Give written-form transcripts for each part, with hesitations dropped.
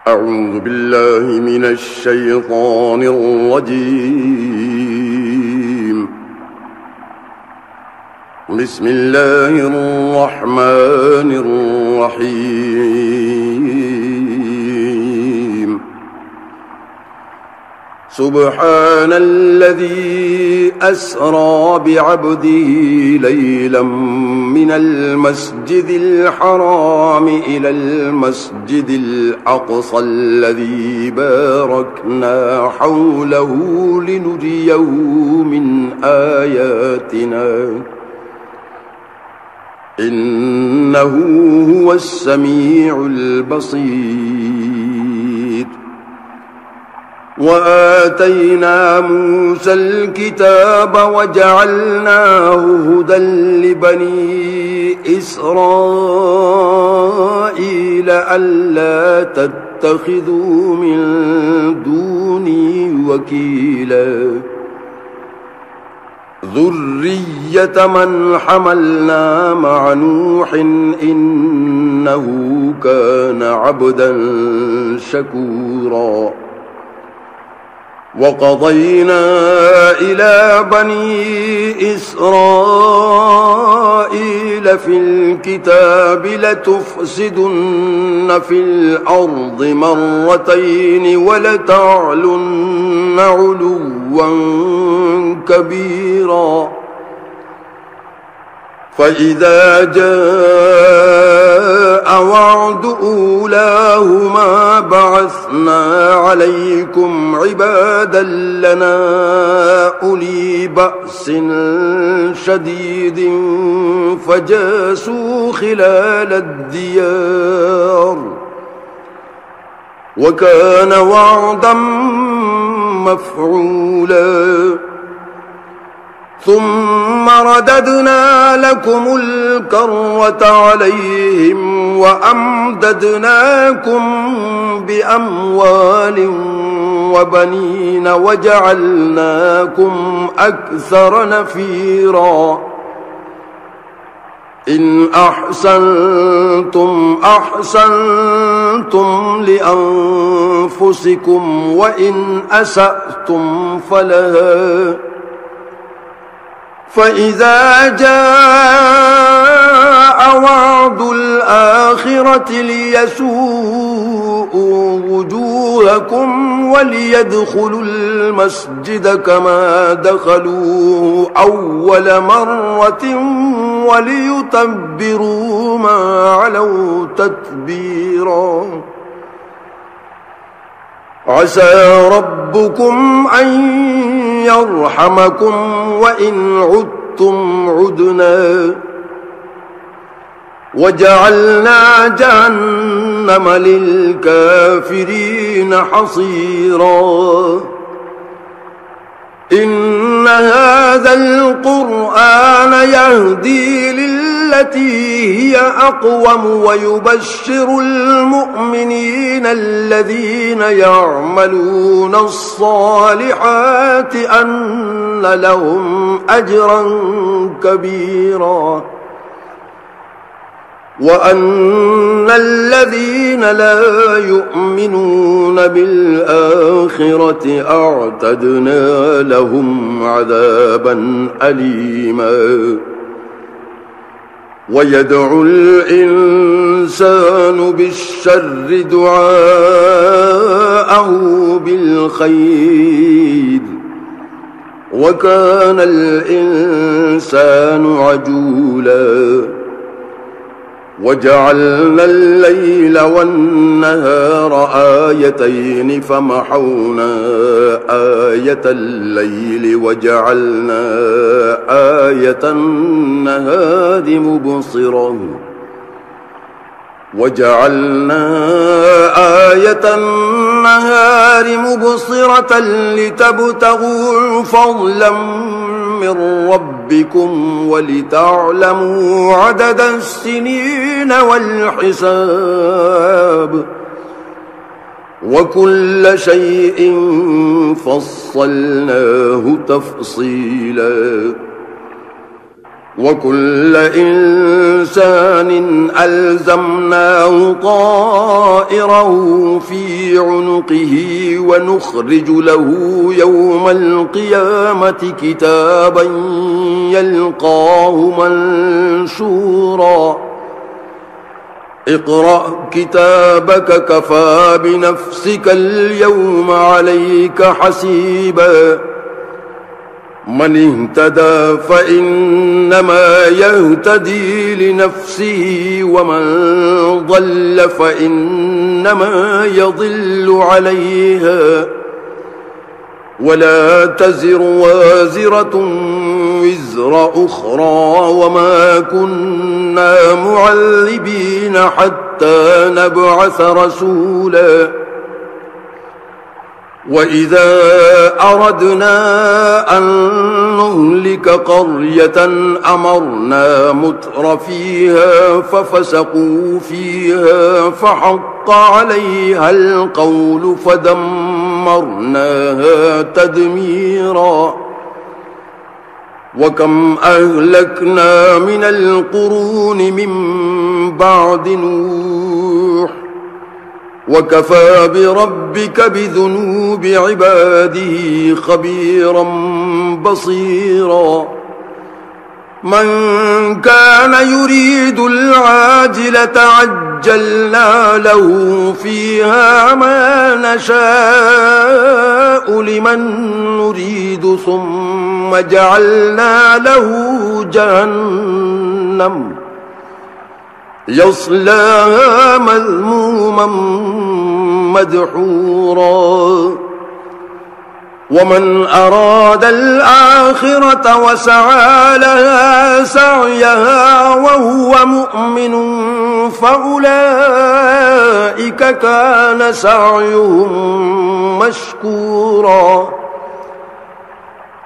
أعوذ بالله من الشيطان الرجيم. بسم الله الرحمن الرحيم. سبحان الذي أسرى بعبده ليلا من المسجد الحرام إلى المسجد الأقصى الذي باركنا حوله لنريه من آياتنا إنه هو السميع البصير. وآتينا موسى الكتاب وجعلناه هدى لبني إسرائيل ألا تتخذوا من دوني وكيلا ذرية من حملنا مع نوح إنه كان عبدا شكورا. وقضينا إلى بني إسرائيل في الكتاب لتفسدن في الأرض مرتين ولتعلن علوا كبيرا. فإذا جاء وعد أولاهما بعثنا عليكم عبادا لنا أولي بأس شديد فجاسوا خلال الديار وكان وعدا مفعولا. ثم رددنا لكم الكرة عليهم وأمددناكم بأموال وبنين وجعلناكم أكثر نفيرا. إن أحسنتم أحسنتم لأنفسكم وإن أسأتم فلها. فإذا جاء وعد الآخرة ليسوءوا وجوهكم وليدخلوا المسجد كما دخلوه أول مرة وليتبروا ما علوا تتبيرا. عسى ربكم أن يرحمكم وإن عدتم عدنا. وجعلنا جهنم للكافرين حصيرا. إن هذا القرآن يهدي للتي هي أقوم ويبشر المؤمنين الذين يعملون الصالحات أن لهم أجرا كبيرا. وأن الذين لا يؤمنون بالآخرة أعتدنا لهم عذابا أليما. ويدعو الإنسان بالشر دعاءه بالخير وكان الإنسان عجولا. وجعلنا الليل والنهار آيتين فمحونا آية الليل وجعلنا آية النهار مبصرة. لتبتغوا فضلا من ربكم ولتعلموا عدد السنين والحساب وكل شيء فصلناه تفصيلا. وكل إنسان ألزمناه طائره في عنقه ونخرج له يوم القيامة كتابا يلقاه منشورا اقرأ كتابك كفى بنفسك اليوم عليك حسيبا من اهتدى فإنما يهتدي لنفسه ومن ضل فإنما يضل عليها ولا تزر وازرة وزر أخرى وما كنا معذبين حتى نبعث رسولا وإذا أردنا أن نهلك قرية أمرنا متر فيها ففسقوا فيها فحق عليها القول فدمرناها تدميرا وكم أهلكنا من القرون من بعد نوح وكفى بربك بذنوب عباده خبيرا بصيرا من كان يريد العاجلة عجلنا له فيها ما نشاء لمن نريد ثم جعلنا له جهنم يصلاها مذموما مدحورا ومن أراد الآخرة وسعى لها سعيها وهو مؤمن فأولئك كان سعيهم مشكورا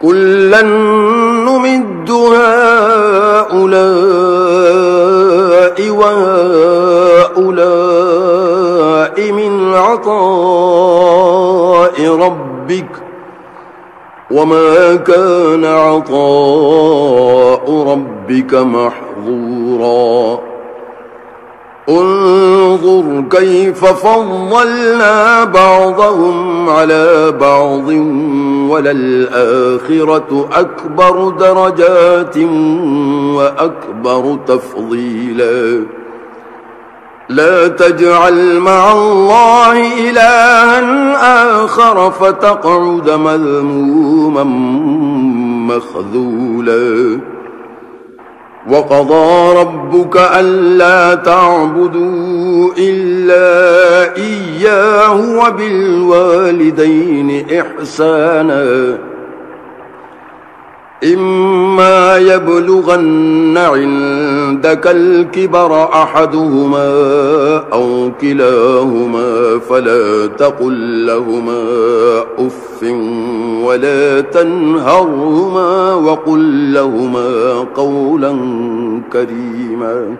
كلا نمد هؤلاء وهؤلاء من عطاء ربك وما كان عطاء ربك محظورا انظر كيف فضلنا بعضهم على بعض وللآخرة أكبر درجات وأكبر تفضيلا لا تجعل مع الله إلها آخر فتقعد مذموما مخذولا وقضى ربك ألا تعبدوا إلا إياه وبالوالدين إحسانا إما يبلغن عندك الكبر أحدهما أو كلاهما فلا تقل لهما أف ولا تنهرهما وقل لهما قولا كريما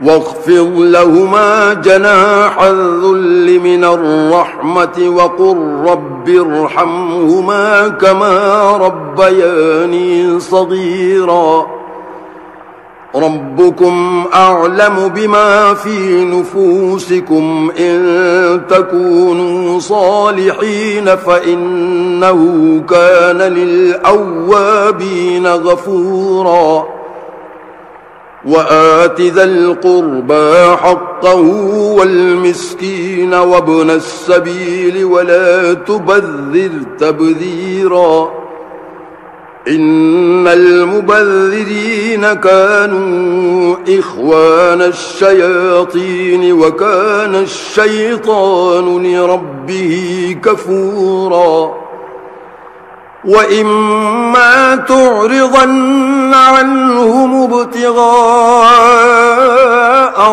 واخفض لهما جناح الذل من الرحمة وقل رب ارحمهما كما ربياني صغيرا ربكم أعلم بما في نفوسكم إن تكونوا صالحين فإنه كان للأوابين غفورا وآت ذا القربى حقه والمسكين وابن السبيل ولا تبذر تبذيرا إن المبذرين كانوا إخوان الشياطين وكان الشيطان لربه كفورا وإما تعرضن عنهم ابتغاء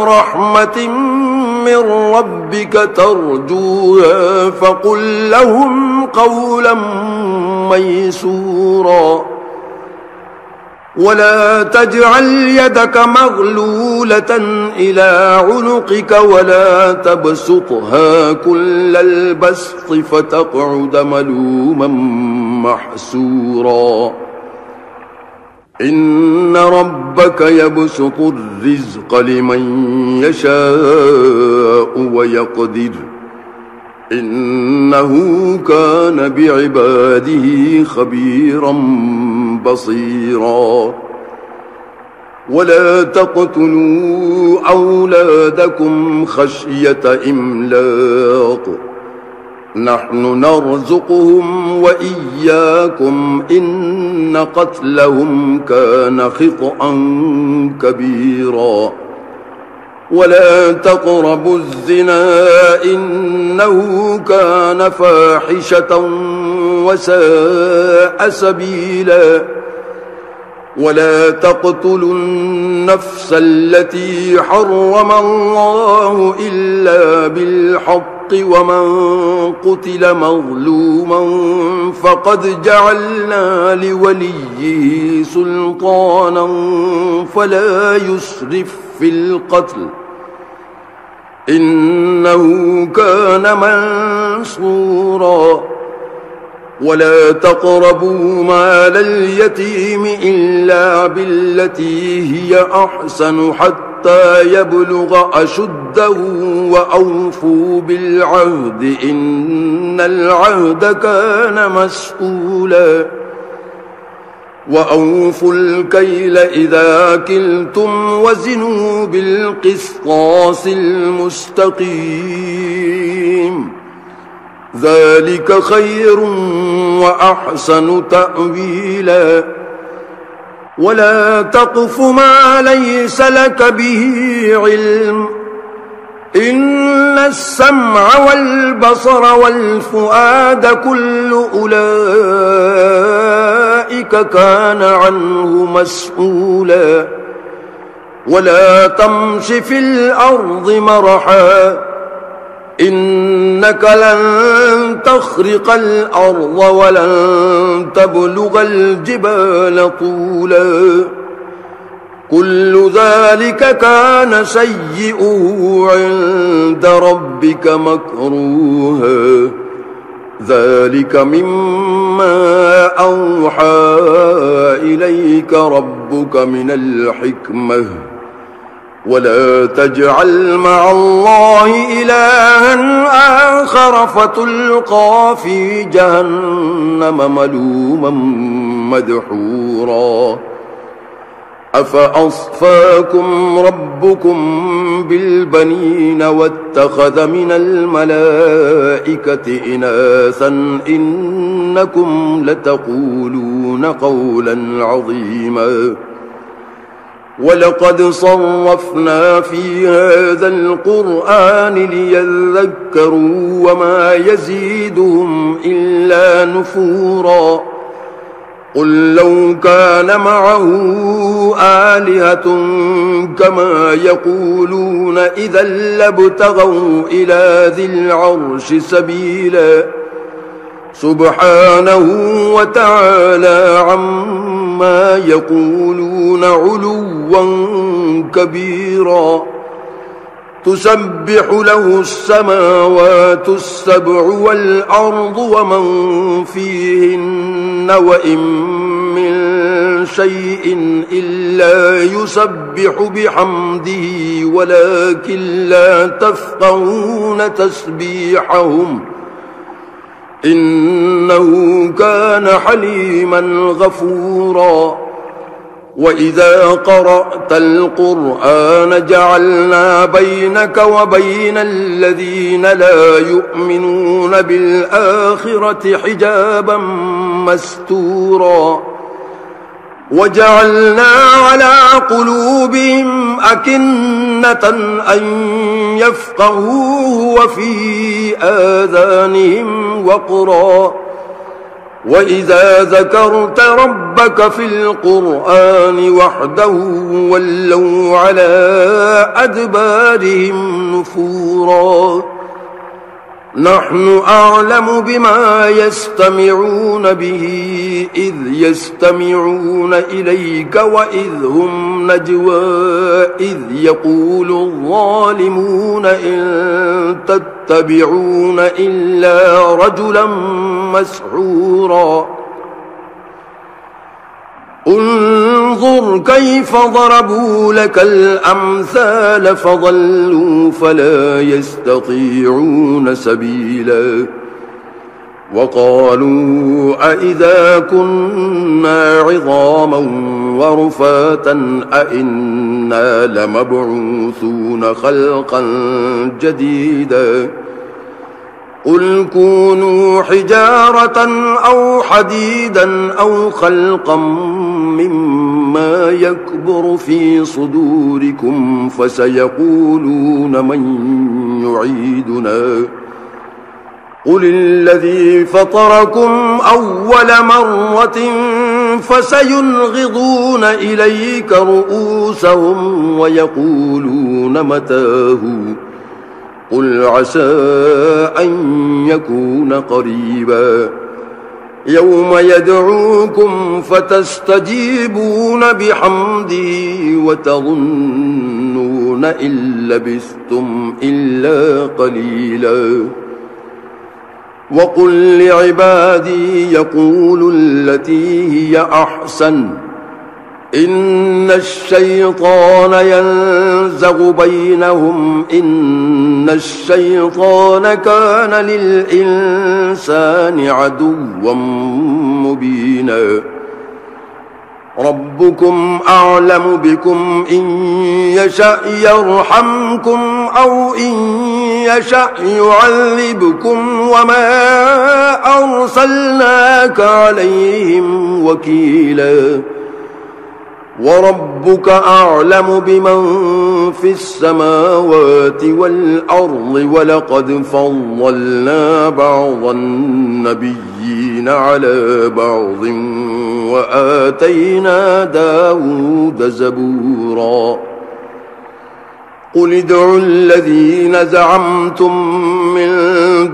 رحمة من ربك ترجوها فقل لهم قولا ميسورا ولا تجعل يدك مغلولة إلى عنقك ولا تبسطها كل البسط فتقعد ملوما محسورا إن ربك يبسط الرزق لمن يشاء ويقدر إنه كان بعباده خبيرا بصيرا ولا تقتلوا أولادكم خشية إملاق نحن نرزقهم وإياكم إن قتلهم كان خطأ كبيرا ولا تقربوا الزنا إنه كان فاحشة وساء سبيلا ولا تقتلوا النفس التي حرم الله إلا بالحق ومن قتل مظلوما فقد جعلنا لوليه سلطانا فلا يسرف في القتل إنه كان منصورا ولا تقربوا مال اليتيم إلا بالتي هي أحسن حتى يبلغ أشده وأوفوا بالعهد إن العهد كان مسؤولا وأوفوا الكيل إذا كلتم وزنوا بالقسطاس المستقيم ذلك خير وأحسن تأويلا ولا تقف ما ليس لك به علم إن السمع والبصر والفؤاد كل أولئك كان عنه مسؤولا ولا تمش في الأرض مرحا إنك لن تخرق الأرض ولن تبلغ الجبال طولا كل ذلك كان سيئه عند ربك مكروها ذلك مما أوحى إليك ربك من الحكمة ولا تجعل مع الله إلها آخر فتلقى في جهنم ملوما مدحورا أفأصفاكم ربكم بالبنين واتخذ من الملائكة إناثا إنكم لتقولون قولا عظيما ولقد صرفنا في هذا القرآن ليذكروا وما يزيدهم إلا نفورا قل لو كان معه آلهة كما يقولون إذا لابتغوا إلى ذي العرش سبيلا سبحانه وتعالى عما يقولون علوا كبيرا تسبح له السماوات السبع والأرض ومن فيهن وإن من شيء إلا يسبح بحمده ولكن لا تفقهون تسبيحهم إنه كان حليما غفورا وإذا قرأت القرآن جعلنا بينك وبين الذين لا يؤمنون بالآخرة حجابا مستورا وجعلنا على قلوبهم أكنة أن يفقهوه وفي آذانهم وقرا وإذا ذكرت ربك في القرآن وحده ولوا على أدبارهم نفورا نحن أعلم بما يستمعون به إذ يستمعون إليك وإذ هم نجوى إذ يقول الظالمون إن تتبعون إلا رجلا مسحورا انظر فانظر كيف ضربوا لك الأمثال فضلوا فلا يستطيعون سبيلا وقالوا أئذا كنا عظاما ورفاتا أئنا لمبعوثون خلقا جديدا قل كونوا حجارة أو حديدا أو خلقا مما يكبر في صدوركم فسيقولون من يعيدنا قل الذي فطركم أول مرة فسينغضون إليك رؤوسهم ويقولون متاه قل عسى أن يكون قريبا يوم يدعوكم فتستجيبون بحمده وتظنون إن لبثتم إلا قليلا وقل لعبادي يقولوا التي هي أحسن إن الشيطان ينزغ بينهم إن الشيطان كان للإنسان عدوا مبينا ربكم أعلم بكم إن يشأ يرحمكم أو إن يشأ يعذبكم وما أرسلناك عليهم وكيلا وربك أعلم بمن في السماوات والأرض ولقد فضلنا بعض النبيين على بعض وآتينا داود زبورا قل ادعوا الذين زعمتم من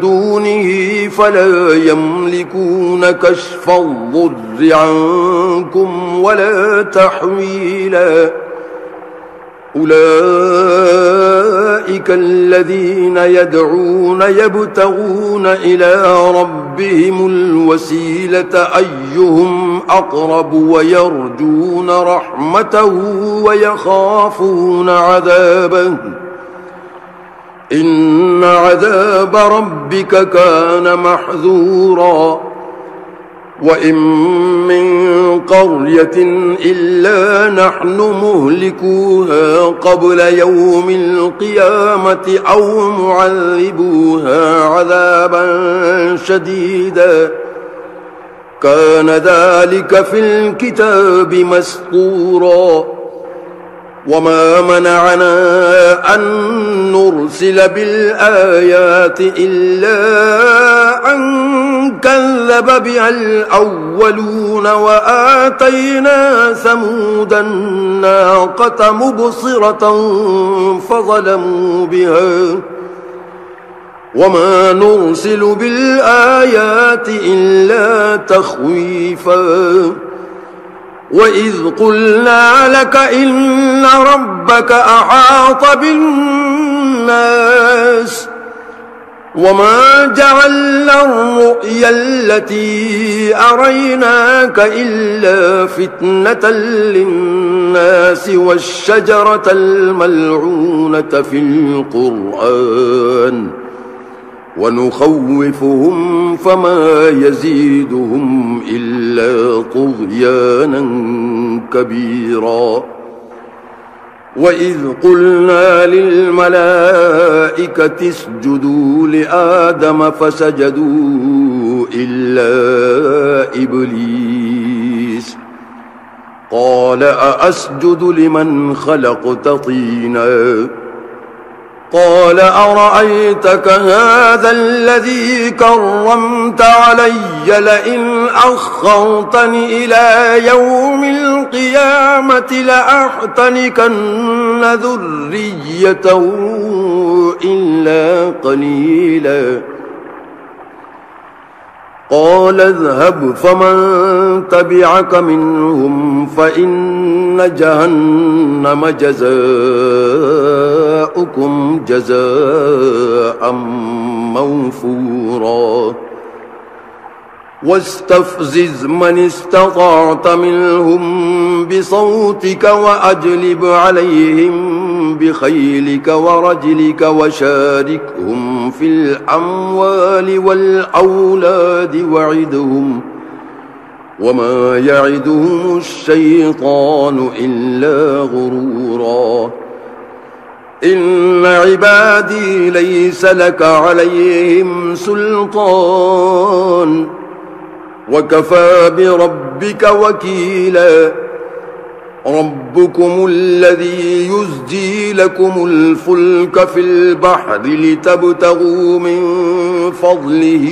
دونه فلا يملكون كشف الضر عنكم ولا تحويلا أولئك الذين يدعون يبتغون إلى ربهم الوسيلة أيهم أقرب ويرجون رحمته ويخافون عذابه إن عذاب ربك كان محذورا وإن من قرية إلا نحن مهلكوها قبل يوم القيامة أو معذبوها عذابا شديدا كان ذلك في الكتاب مسطورا وما منعنا أن نرسل بالآيات إلا أن كذب بها الأولون وآتينا ثمود الناقة مبصرة فظلموا بها وما نرسل بالآيات إلا تخويفا وإذ قلنا لك إن ربك أحاط بالناس وما جعلنا الرؤيا التي أريناك إلا فتنة للناس والشجرة الملعونة في القرآن ونخوفهم فما يزيدهم إلا طغيانا كبيرا وإذ قلنا للملائكة اسجدوا لآدم فسجدوا إلا إبليس قال أأسجد لمن خلقت طينا قال أرأيتك هذا الذي كرمت علي لئن أخرتني إلى يوم القيامة لأحتنكن ذريته إلا قليلا قال اذهب فمن تبعك منهم فإن جهنم جزاؤكم جزاء موفورا واستفزز من استطعت منهم بصوتك وأجلب عليهم بخيلك ورجلك وشاركهم في الأموال والأولاد وعدهم وما يعدهم الشيطان إلا غرورا إن عبادي ليس لك عليهم سلطان وكفى بربك وكيلا ربكم الذي يزجي لكم الفلك في البحر لتبتغوا من فضله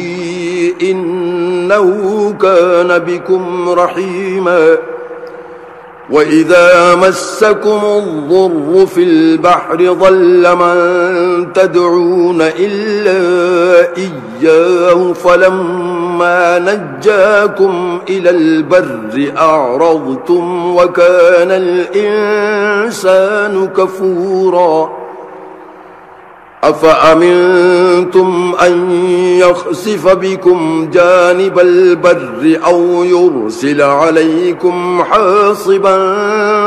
إنه كان بكم رحيما وإذا مسكم الضر في البحر ضل من تدعون إلا إياه فلما نجاكم إلى البر أعرضتم وكان الإنسان كفورا أفأمنتم أن يخسف بكم جانب البر أو يرسل عليكم حاصبا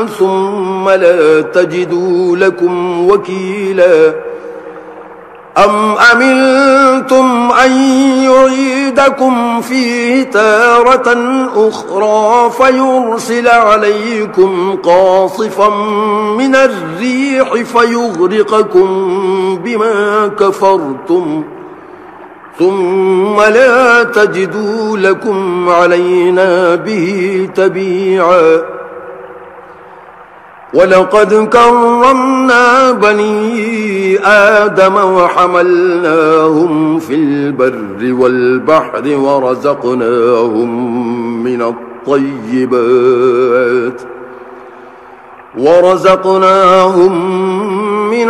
ثم لا تجدوا لكم وكيلا أم أمنتم أن يعيدكم فيه تارة أخرى فيرسل عليكم قاصفا من الريح فيغرقكم بما كفرتم ثم لا تجدوا لكم علينا به تبيعا ولقد كرمنا بني آدم وحملناهم في البر والبحر ورزقناهم من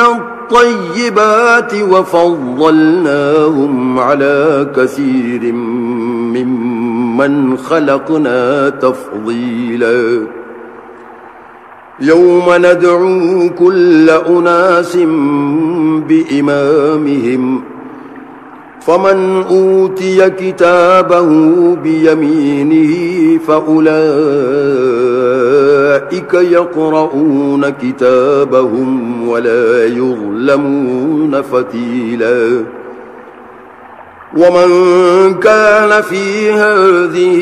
الطيبات وفضلناهم على كثير ممن خلقنا تفضيلا يوم ندعو كل أناس بإمامهم فمن أوتي كتابه بيمينه فأولئك يقرؤون كتابهم ولا يظلمون فتيلا ومن كان في هذه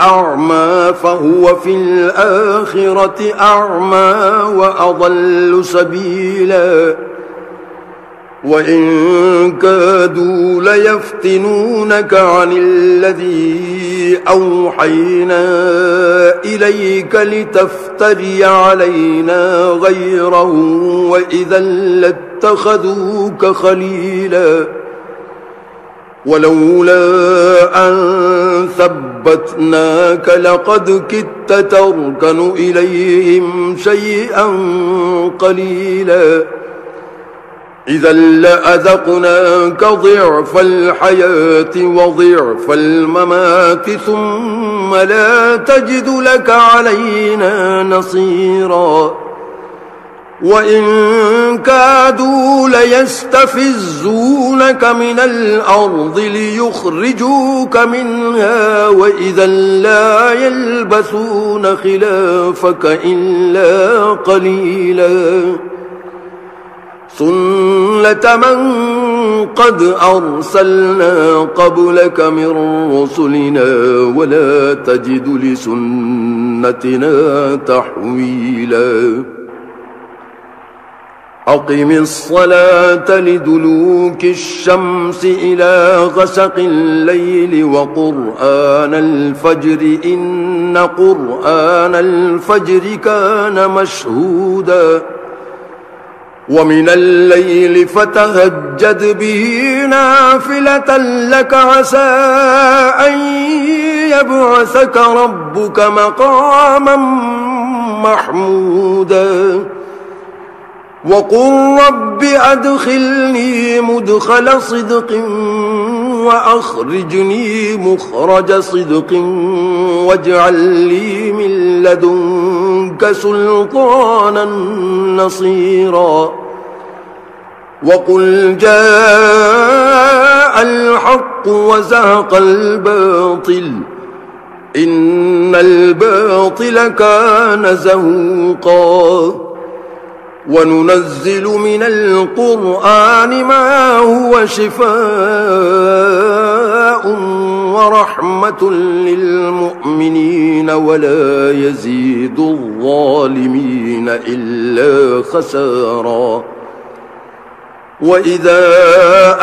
أعمى فهو في الآخرة أعمى وأضل سبيلا وإن كادوا ليفتنونك عن الذي أوحينا إليك لتفتري علينا غيره وإذا لاتخذوك خليلا ولولا أن ثبتناك لقد كدت تركن إليهم شيئا قليلا إذا لأذقناك ضعف الحياة وضعف الممات ثم لا تجد لك علينا نصيرا وإن كادوا ليستفزونك من الأرض ليخرجوك منها وإذا لا يلبثون خلافك إلا قليلا سنة من قد أرسلنا قبلك من رسلنا ولا تجد لسنتنا تحويلا أقم الصلاة لدلوك الشمس إلى غسق الليل وقرآن الفجر إن قرآن الفجر كان مشهودا ومن الليل فتهجد به نافلة لك عسى أن يبعثك ربك مقاما محمودا وقل رب أدخلني مدخل صدق وأخرجني مخرج صدق واجعل لي من لدنك سلطانا نصيرا وقل جاء جاء الحق وزهق الباطل إن الباطل كان زهوقا وننزل من القرآن ما هو شفاء ورحمة للمؤمنين ولا يزيد الظالمين إلا خسارا وإذا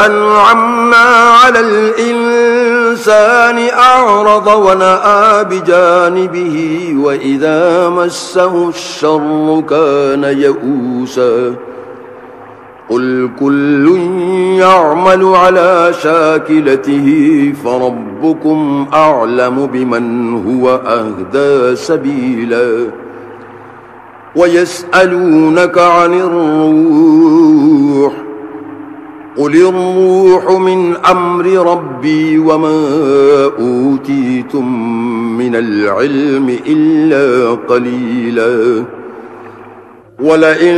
أنعمنا على الإنسان أعرض ونأى بجانبه وإذا مسه الشر كان يئوسا قل كل يعمل على شاكلته فربكم أعلم بمن هو أهدى سبيلا ويسألونك عن الروح قل الروح من أمر ربي وما أوتيتم من العلم إلا قليلا ولئن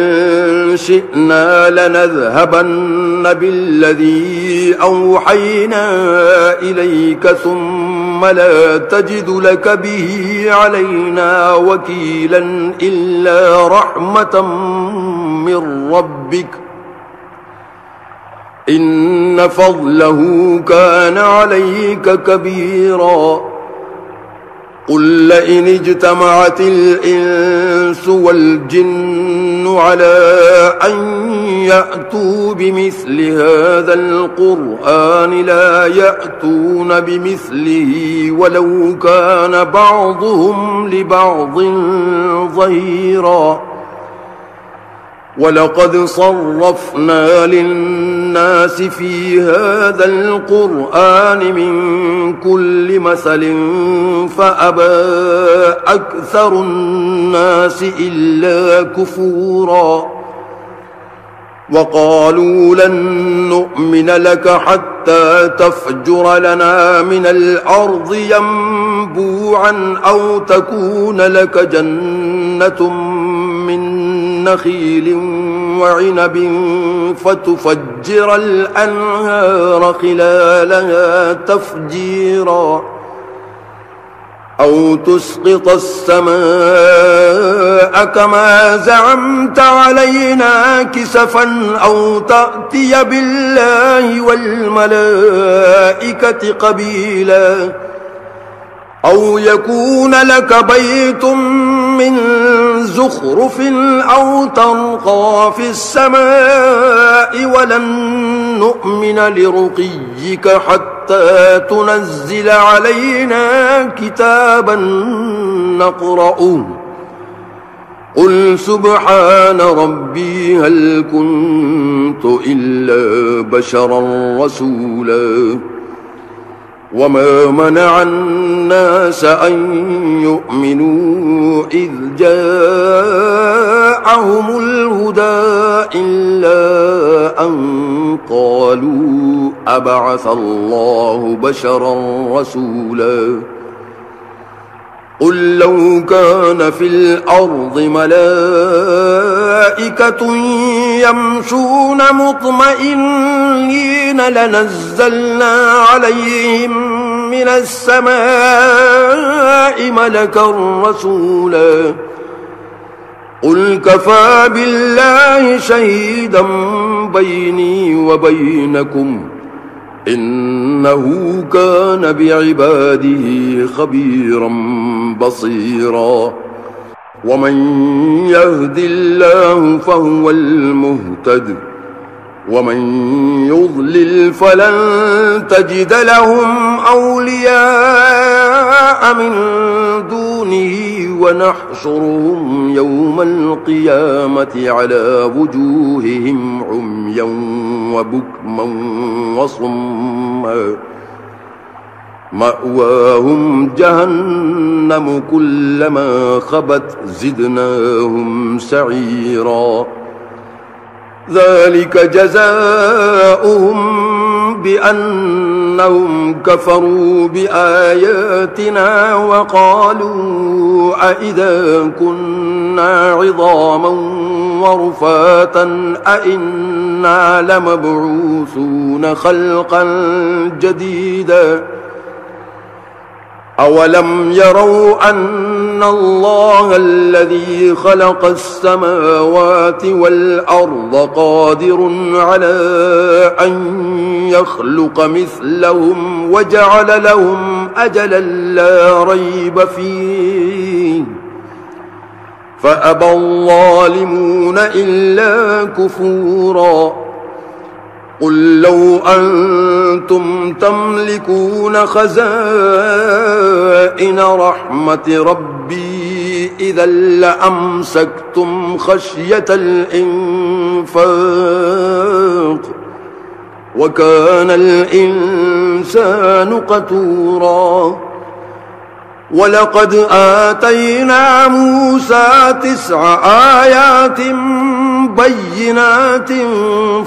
شئنا لنذهبن بالذي أوحينا إليك ثم لا تجد لك به علينا وكيلا إلا رحمة من ربك إن فضله كان عليك كبيرا قل لئن اجتمعت الإنس والجن على أن يأتوا بمثل هذا القرآن لا يأتون بمثله ولو كان بعضهم لبعض ظهيرا ولقد صرفنا للناس في هذا القرآن من كل مثل فأبى أكثر الناس إلا كفورا وقالوا لن نؤمن لك حتى تفجر لنا من الأرض ينبوعا أو تكون لك جنة من نخيل وعنب فتفجر الأنهار خلالها تفجيرا أو تسقط السماء كما زعمت علينا كسفا أو تأتي بالله والملائكة قبيلا أو يكون لك بيت من زخرف أو ترقى في السماء ولن نؤمن لرقيك حتى تنزل علينا كتابا نقرأه قل سبحان ربي هل كنت إلا بشرا رسولا وما منع الناس أن يؤمنوا إذ جاءهم الهدى إلا أن قالوا أبعث الله بشرا رسولا قل لو كان في الأرض ملائكة يمشون مطمئنين لنزلنا عليهم من السماء ملكا رسولا قل كفى بالله شهيدا بيني وبينكم إنه كان بعباده خبيرا بصيرا ومن يهد الله فهو المهتد ومن يضلل فلن تجد لهم أولياء من دونه ونحشرهم يوم القيامة على وجوههم عميا وبكما وصما مأواهم جهنم كلما خبت زدناهم سعيرا ذلك جزاؤهم بأن أنهم كفروا بآياتنا وقالوا أئذا كنا عظاما ورفاتا أئنا لمبعوثون خلقا جديدا أولم يروا أن الله الذي خلق السماوات والأرض قادر على أن يخلق مثلهم وجعل لهم أجلا لا ريب فيه فأبى الظالمون إلا كفورا قل لو أنتم تملكون خزائن رحمة ربي إذا لأمسكتم خشية الإنفاق وكان الإنسان قتورا ولقد آتينا موسى 9 آيات بينات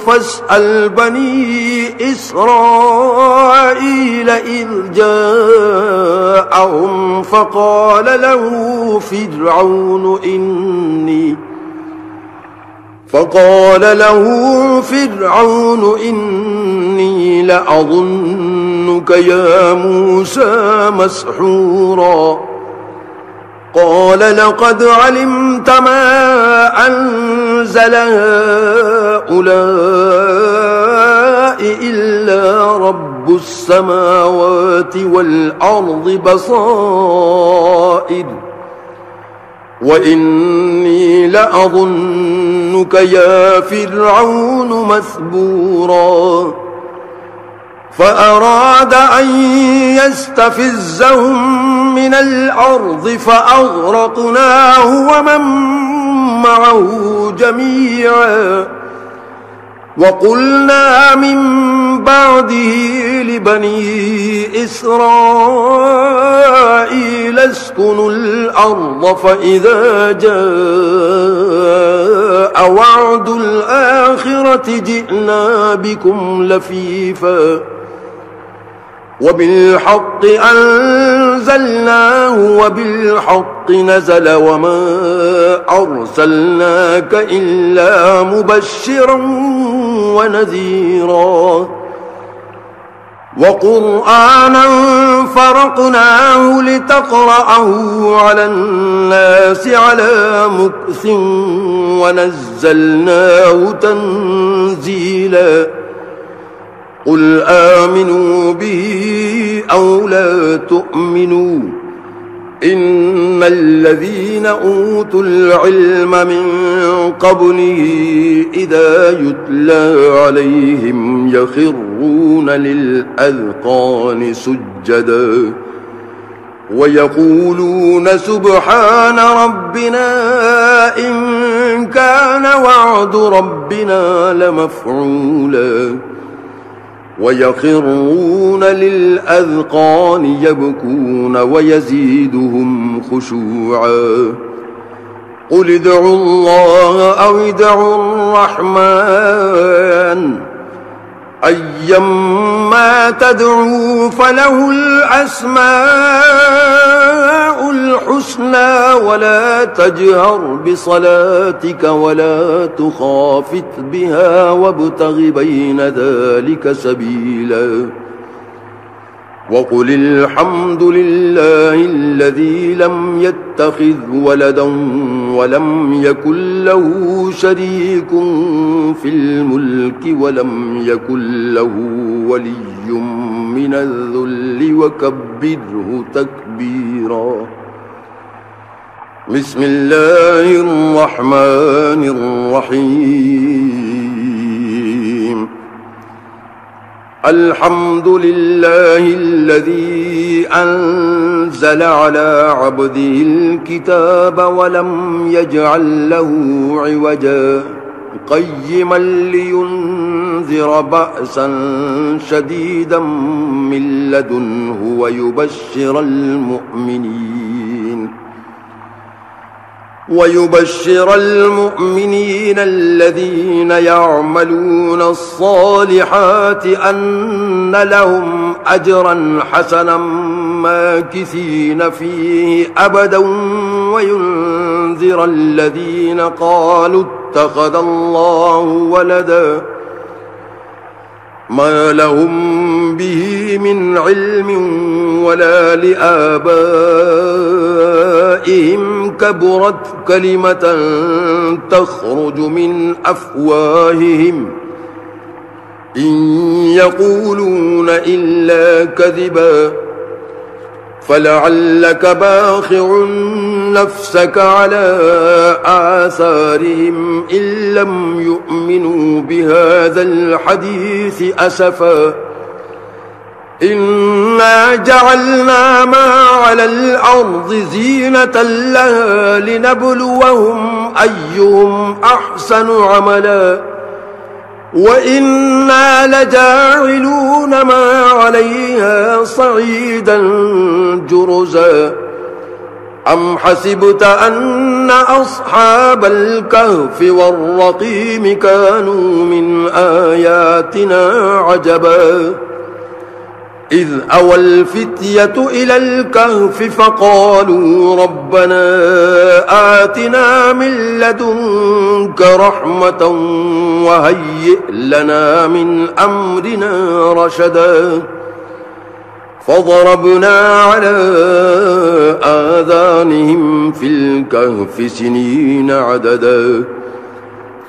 فاسأل بني إسرائيل إذ جاءهم فقال له فرعون إني لأظنك يا موسى مسحورا قال لقد علمت ما أنزل هؤلاء إلا رب السماوات والأرض بصائر وإني لأظنك يا فرعون مثبورا فأراد أن يستفزهم من الأرض فأغرقناه ومن معه جميعا وقلنا من بعده لبني إسرائيل اسكنوا الأرض فإذا جاء وعد الآخرة جئنا بكم لفيفا وبالحق أنزلناه وبالحق نزل وما أرسلناك إلا مبشرا ونذيرا وقرآنا فرقناه لتقرأه على الناس على مكث ونزلناه تنزيلا قل آمنوا به أو لا تؤمنوا إن الذين أوتوا العلم من قبله إذا يتلى عليهم يخرون للأذقان سجدا ويقولون سبحان ربنا إن كان وعد ربنا لمفعولا ويخرون للأذقان يبكون ويزيدهم خشوعا قل ادعوا الله أو ادعوا الرحمن أيما تدعوا فله الأسماء الحسنى ولا تجهر بصلاتك ولا تخافت بها وابتغ بين ذلك سبيلا وقل الحمد لله الذي لم يتخذ ولدا ولم يكن له شريك في الملك ولم يكن له ولي من الذل وكبره تكبيرا بسم الله الرحمن الرحيم الحمد لله الذي أنزل على عبده الكتاب ولم يجعل له عوجا قيما لينذر بأسا شديدا من لدنه ويبشر المؤمنين الذين يعملون الصالحات أن لهم أجرا حسنا ماكثين فيه أبدا وينذر الذين قالوا اتخذ الله ولدا ما لهم به من علم ولا لآبائهم كبرت كلمة تخرج من أفواههم إن يقولون إلا كذبا فلعلك باخع نفسك على آثارهم إن لم يؤمنوا بهذا الحديث أسفا إنا جعلنا ما على الأرض زينة لها لنبلوهم أيهم أحسن عملا وإنا لجاعلون ما عليها صعيدا جرزا أم حسبت أن أصحاب الكهف والرقيم كانوا من آياتنا عجبا إذ أوى الفتية إلى الكهف فقالوا ربنا آتنا من لدنك رحمة وهيئ لنا من أمرنا رشدا فضربنا على آذانهم في الكهف سنين عددا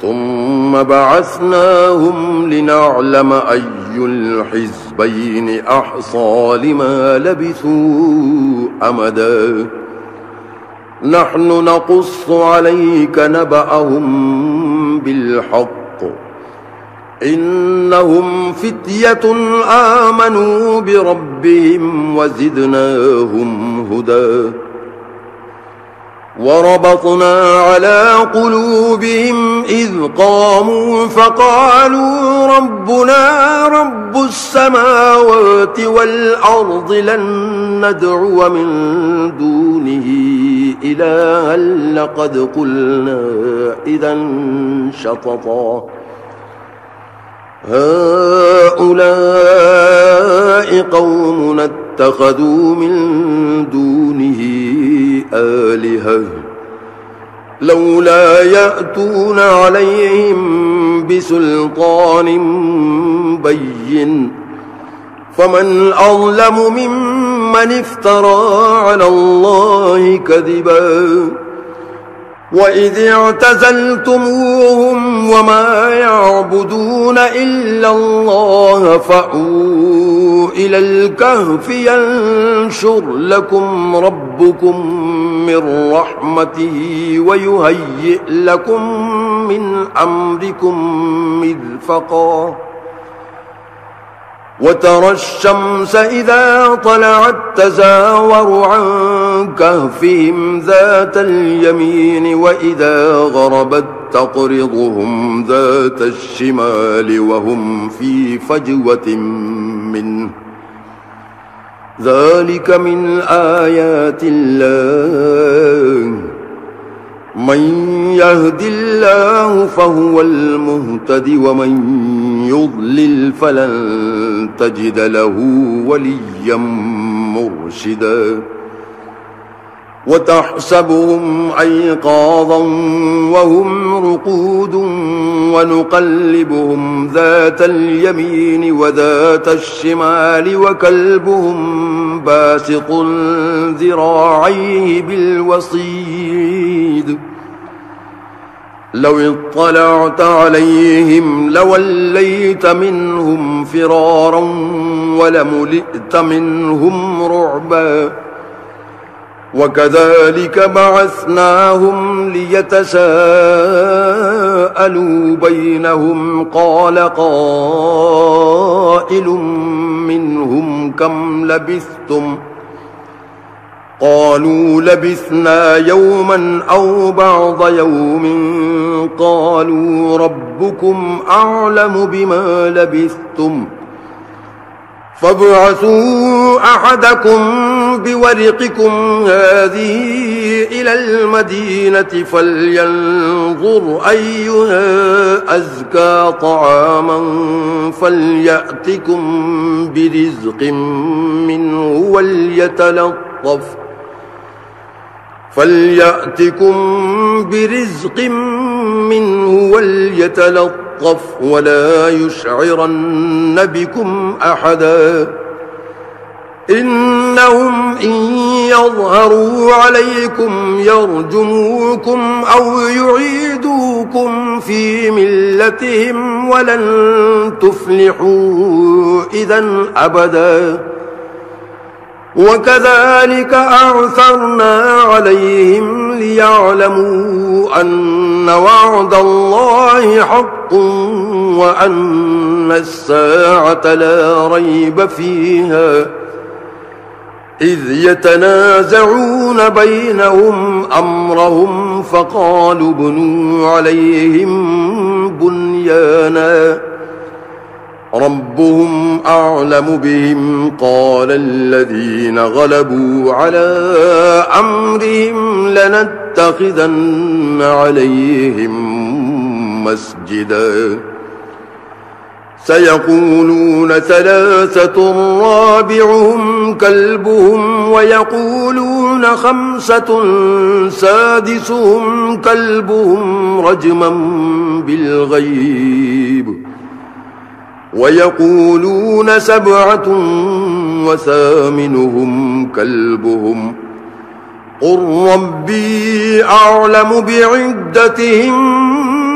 ثم بعثناهم لنعلم أي الحزبين أحصى لما لبثوا أمدا نحن نقص عليك نبأهم بالحق إنهم فتية آمنوا بربهم وزدناهم هدى وربطنا على قلوبهم إذ قاموا فقالوا ربنا رب السماوات والأرض لن ندعو من دونه إلها لقد قلنا إذا شططا هؤلاء قومنا اتخذوا من دونه آلهة لولا يأتون عليهم بسلطان بين فمن أظلم ممن افترى على الله كذبا وإذ اعتزلتموهم وما يعبدون إلا الله فأووا إلى الكهف ينشر لكم ربكم من رحمته ويهيئ لكم من أمركم مرفقا وترى الشمس إذا طلعت تزاور عن كهفهم ذات اليمين وإذا غربت تقرضهم ذات الشمال وهم في فجوة منه ذلك من آيات الله من يهد الله فهو المهتد ومن يضلل فلن تجد له وليا مرشدا وتحسبهم أيقاظا وهم رقود ونقلبهم ذات اليمين وذات الشمال وكلبهم باسط ذراعيه بالوصيد لو اطلعت عليهم لوليت منهم فرارا ولملئت منهم رعبا وكذلك بعثناهم ليتساءلوا بينهم قال قائل منهم كم لبثتم قالوا لبثنا يوما أو بعض يوم قالوا ربكم أعلم بما لبثتم فابعثوا أحدكم بورقكم هذه إلى المدينة فلينظر أيها أزكى طعاما فليأتكم برزق منه وليتلطف ولا يشعرن بكم أحدا إنهم إن يظهروا عليكم يرجموكم أو يعيدوكم في ملتهم ولن تفلحوا إذا أبدا وكذلك أعثرنا عليهم ليعلموا أن وعد الله حق وأن الساعة لا ريب فيها إذ يتنازعون بينهم أمرهم فقالوا ابنوا عليهم بنيانا ربهم أعلم بهم قال الذين غلبوا على أمرهم لنتخذن عليهم مسجدا سيقولون ثلاثة رابعهم كلبهم ويقولون خمسة سادسهم كلبهم رجما بالغيب ويقولون سبعة وثامنهم كلبهم قل ربي أعلم بعدتهم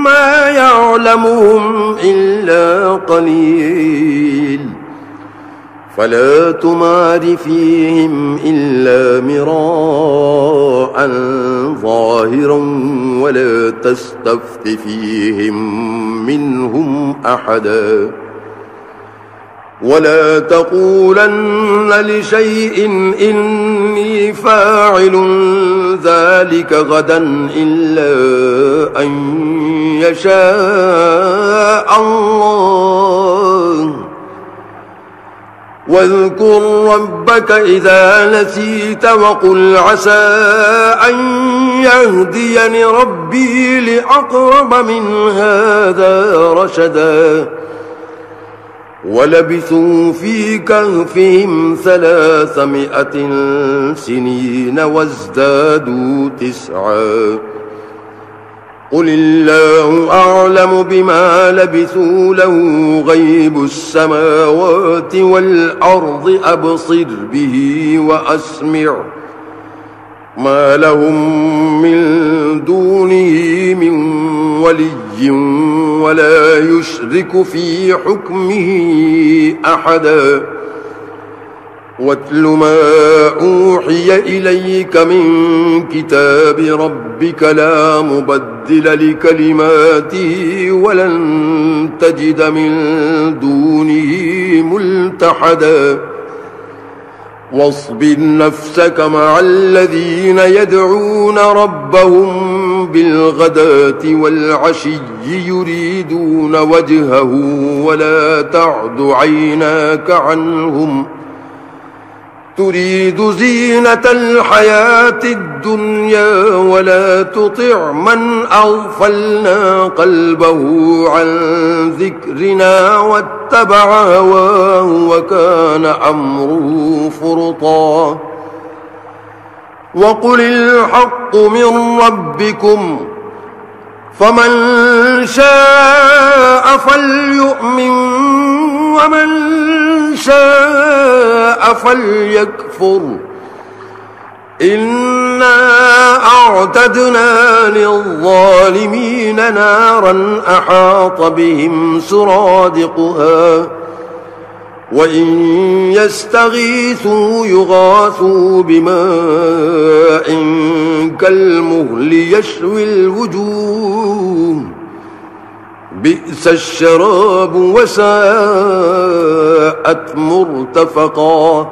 ما يعلمهم إلا قليل فلا تمار فيهم إلا مراء ظاهرا ولا تستفت فيهم منهم أحدا ولا تقولن لشيء إني فاعل ذلك غدا إلا أن يشاء الله واذكر ربك إذا نسيت وقل عسى أن يهديني ربي لأقرب من هذا رشدا ولبثوا في كهفهم 300 سنين وازدادوا 9 قل الله أعلم بما لبثوا له غيب السماوات والأرض أبصر به وأسمع ما لهم من دونه من ولي ولا يشرك في حكمه أحدا واتل ما أوحي إليك من كتاب ربك لا مبدل لكلماته ولن تجد من دونه ملتحدا واصبر نفسك مع الذين يدعون ربهم بالغداة والعشي يريدون وجهه ولا تعد عيناك عنهم تريد زينة الحياة الدنيا ولا تطع من أغفلنا قلبه عن ذكرنا واتبع هواه وكان أمره فرطا وقل الحق من ربكم فمن شاء فليؤمن ومن شاء فليكفر إنا أعتدنا للظالمين نارا أحاط بهم سرادقها وإن يستغيثوا يغاثوا بماء كالمهل يشوي الوجوه بئس الشراب وساءت مرتفقا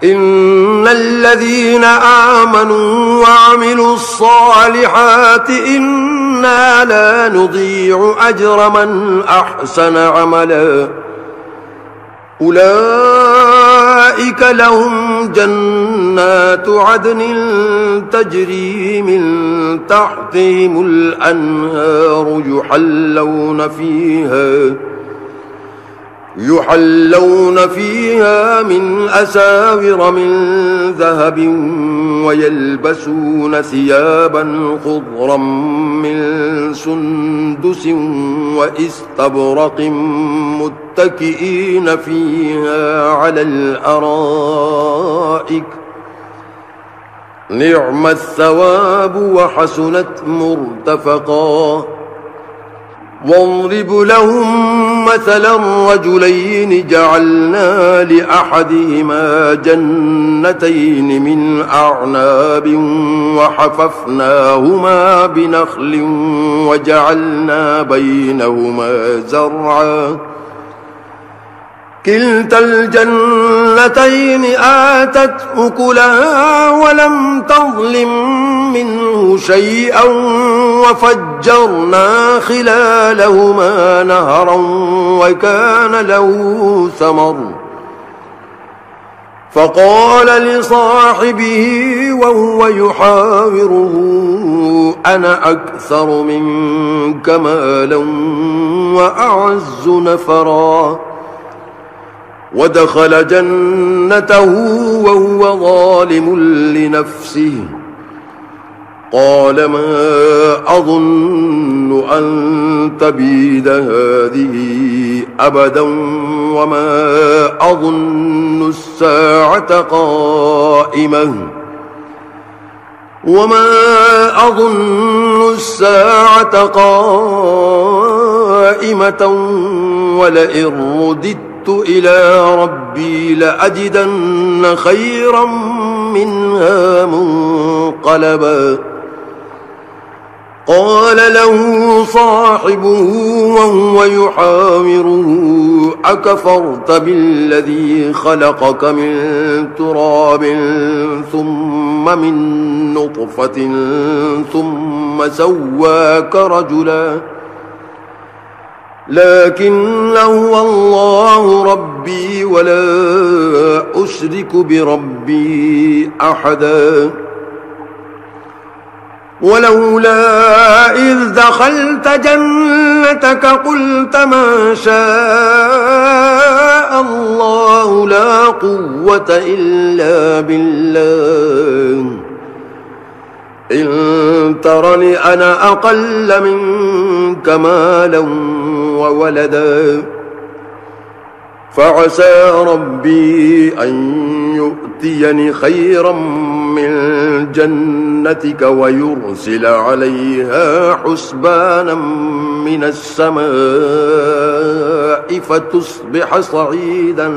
إن الذين آمنوا وعملوا الصالحات إنا لا نضيع أجر من أحسن عملا أولئك لهم جنات عدن تجري من تحتهم الأنهار يحلون فيها من أساور من ذهب ويلبسون ثيابا خضرا من سندس وإستبرق متكئين فيها على الأرائك نعم الثواب وحسنت مرتفقا. واضرب لهم مثلا رجلين جعلنا لأحدهما جنتين من أعناب وحففناهما بنخل وجعلنا بينهما زرعا كلتا الجنتين آتت أكلها ولم تظلم منه شيئا وفجرنا خلالهما نهرا وكان له ثمر فقال لصاحبه وهو يحاوره أنا أكثر منك مالا وأعز نفرا ودخل جنته وهو ظالم لنفسه قال ما أظن أن تبيد هذه أبدا وما أظن الساعة قائمة ولئن رددت إلى ربي لأجدن خيرا منها منقلبا. قال له صاحبه وهو يحاوره أكفرت بالذي خلقك من تراب ثم من نطفة ثم سواك رجلا لكن هو الله ربي ولا أشرك بربي أحدا. ولولا إذ دخلت جنتك قلت ما شاء الله لا قوة إلا بالله إن ترني أنا أقل منك مالا وولدا فعسى ربي أن يؤتيني خيرا من جنتك ويرسل عليها حسبانا من السماء فتصبح صعيدا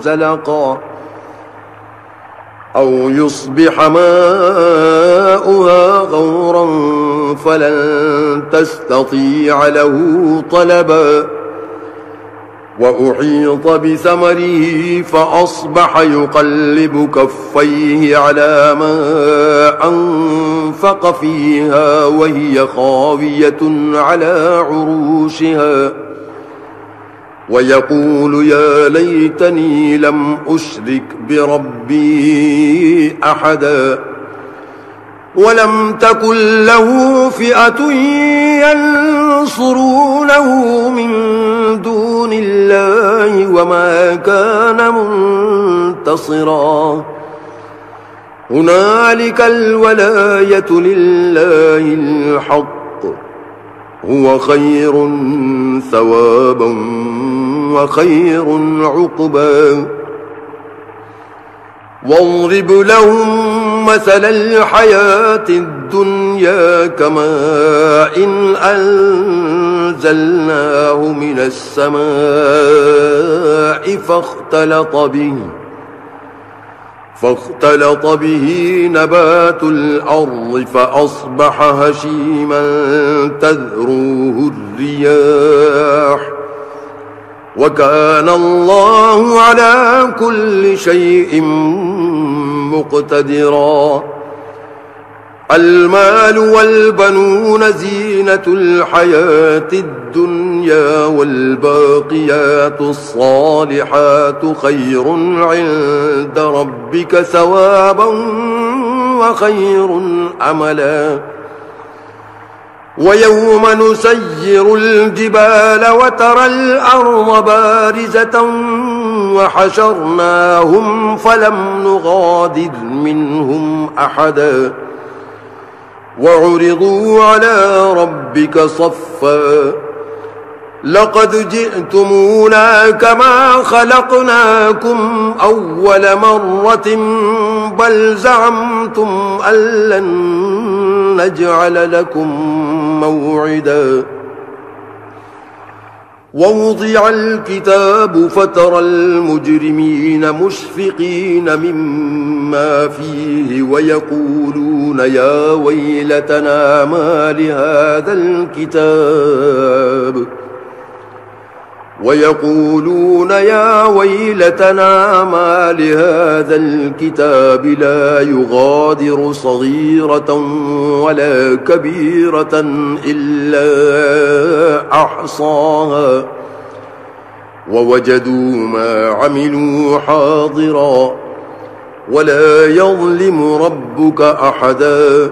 زلقا أو يصبح ماؤها غورا فلن تستطيع له طلبا. وأحيط بثمره فأصبح يقلب كفيه على ما أنفق فيها وهي خاوية على عروشها ويقول يا ليتني لم أشرك بربي أحدا. ولم تكن له فئة ينصرونه من دون الله وما كان منتصرا. هنالك الولاية لله الحق هو خير ثوابا وخير عقبا. واضرب لهم مثل الحياة الدنيا كماء أنزلناه من السماء فاختلط به نبات الأرض فأصبح هشيما تذروه الرياح وكان الله على كل شيء مقتدرا. المال والبنون زينة الحياة الدنيا والباقيات الصالحات خير عند ربك ثوابا وخير أملا ويوم نسير الجبال وترى الأرض بارزة وحشرناهم فلم نغادر منهم أحدا وعرضوا على ربك صفا لقد جئتمونا كما خلقناكم أول مرة بل زعمتم أن لن نجعل لكم موعدا ووضع الكتاب فترى المجرمين مشفقين مما فيه ويقولون يا ويلتنا ما لهذا الكتاب لا يغادر صغيرة ولا كبيرة إلا أحصاها ووجدوا ما عملوا حاضرا ولا يظلم ربك أحدا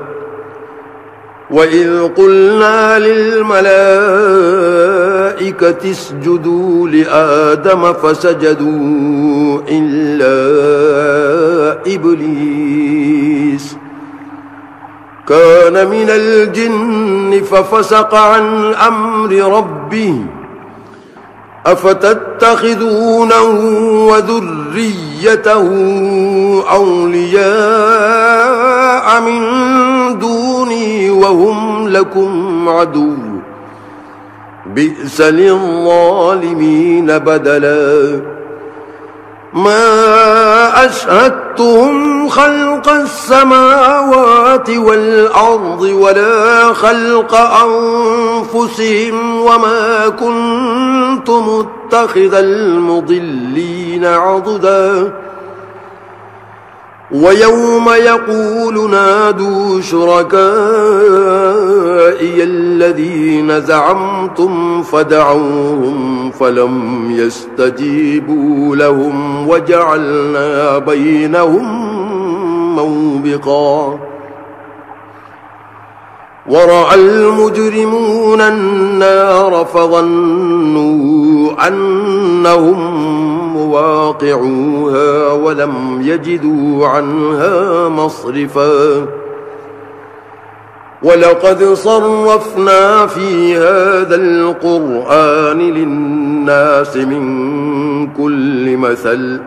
وإذ قلنا للملائكة اسجدوا لآدم فسجدوا إلا إبليس كان من الجن ففسق عن أمر ربه أفتتخذونه وذريته أولياء من دوني وهم لكم عدو بئس للظالمين بدلا ما أشهدتهم خلق السماوات والأرض ولا خلق أنفسهم وما كنت متخذ المضلين عضدا ويوم يقول نادوا شركائي الذين زعمتم فدعوهم فلم يستجيبوا لهم وجعلنا بينهم موبقا ورأى المجرمون النار فظنوا أنهم مواقعوها ولم يجدوا عنها مصرفا ولقد صرفنا في هذا القرآن للناس من كل مثل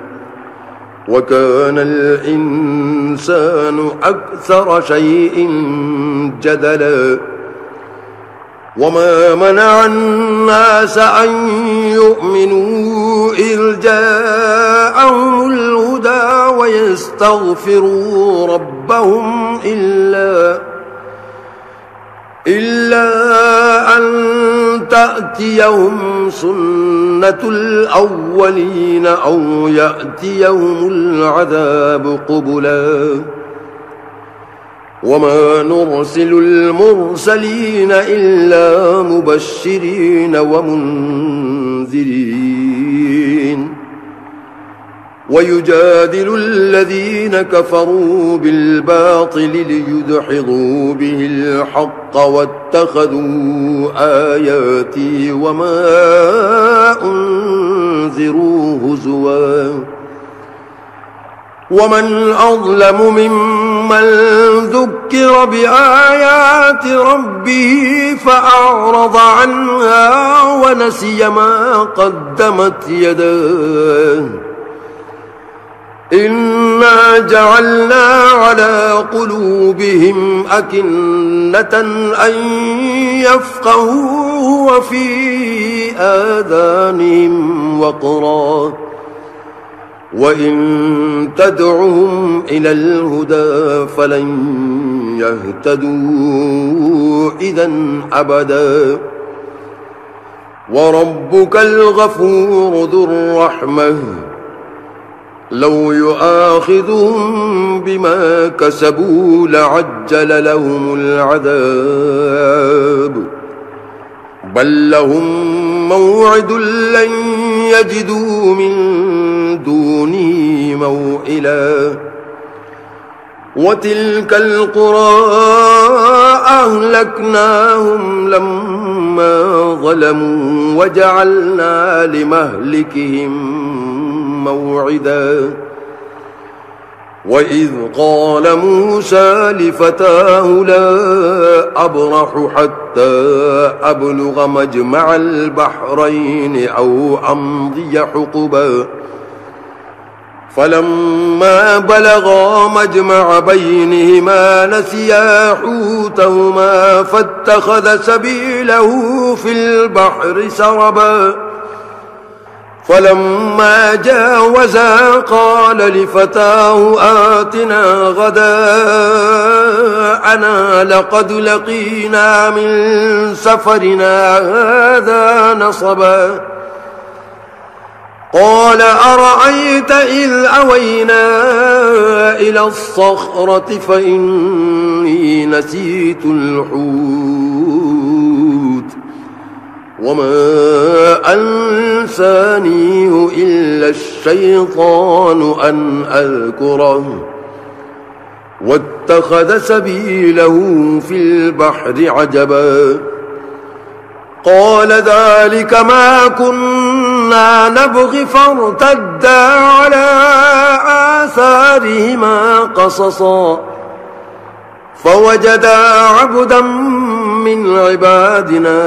وكان الإنسان أكثر شيء جدلا وما منع الناس أن يؤمنوا إذ جاءهم الهدى ويستغفروا ربهم إلا أن تأتيهم سنة الأولين أو يأتيهم العذاب قبلا وما نرسل المرسلين إلا مبشرين ومنذرين ويجادل الذين كفروا بالباطل ليدحضوا به الحق واتخذوا آياتي وما أنذروا هزوا ومن أظلم ممن ذكر بآيات ربه فأعرض عنها ونسي ما قدمت يداه إنا جعلنا على قلوبهم أكنة أن يفقهوا وفي آذانهم وقرا وإن تدعهم إلى الهدى فلن يهتدوا إذا أبدا وربك الغفور ذو الرحمة لو يؤاخذهم بما كسبوا لعجل لهم العذاب بل لهم موعد لن يجدوا من دونه موئلا وتلك القرى أهلكناهم لما ظلموا وجعلنا لمهلكهم موعدا وإذ قال موسى لفتاه لا أبرح حتى أبلغ مجمع البحرين أو أمضي حقبا فلما بلغا مجمع بينهما نسيا حوتهما فاتخذ سبيله في البحر سربا فلما جاوزا قال لفتاه آتنا غداءنا لقد لقينا من سفرنا هذا نصبا قال أرأيت إذ أوينا إلى الصخرة فإني نسيت الحوت وما أنسانيه إلا الشيطان أن أذكره واتخذ سبيله في البحر عجبا قال ذلك ما كنا نبغي فارتدا على آثارهما قصصا فوجدا عبدا من عبادنا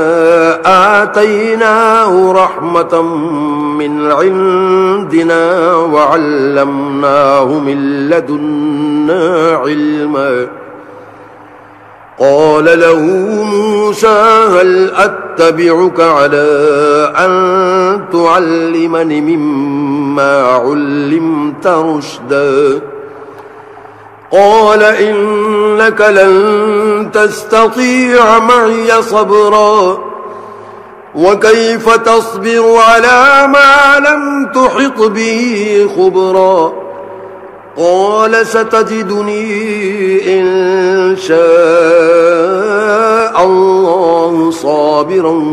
آتيناه رحمة من عندنا وعلمناه من لدنا علما قال له موسى هل أتبعك على أن تعلمني مما علمت رشدا قال إنك لن تستطيع معي صبرا وكيف تصبر على ما لم تحط به خبرا قال ستجدني إن شاء الله صابرا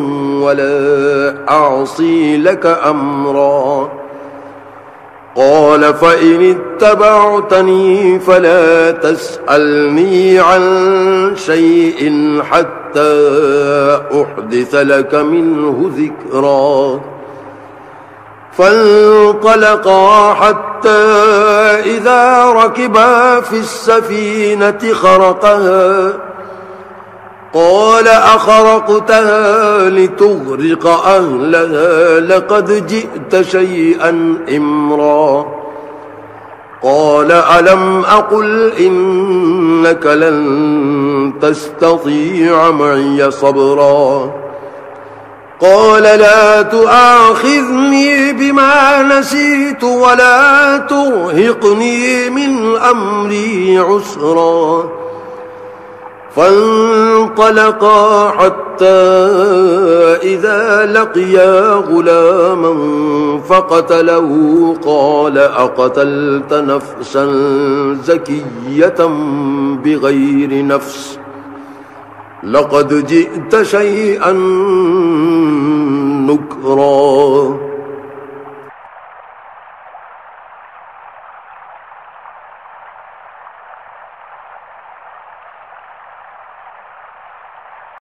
ولا أعصي لك أمرا قال فإن اتبعتني فلا تسألني عن شيء حتى أحدث لك منه ذكرا فانطلقا حتى إذا ركبا في السفينة خرقها قال أخرقتها لتغرق أهلها لقد جئت شيئا إمرا قال ألم أقل إنك لن تستطيع معي صبرا قال لا تؤاخذني بما نسيت ولا ترهقني من أمري عسرا فانطلقا حتى إذا لقيا غلاما فقتله قال أقتلت نفسا زكية بغير نفس لقد جئت شيئا نكرا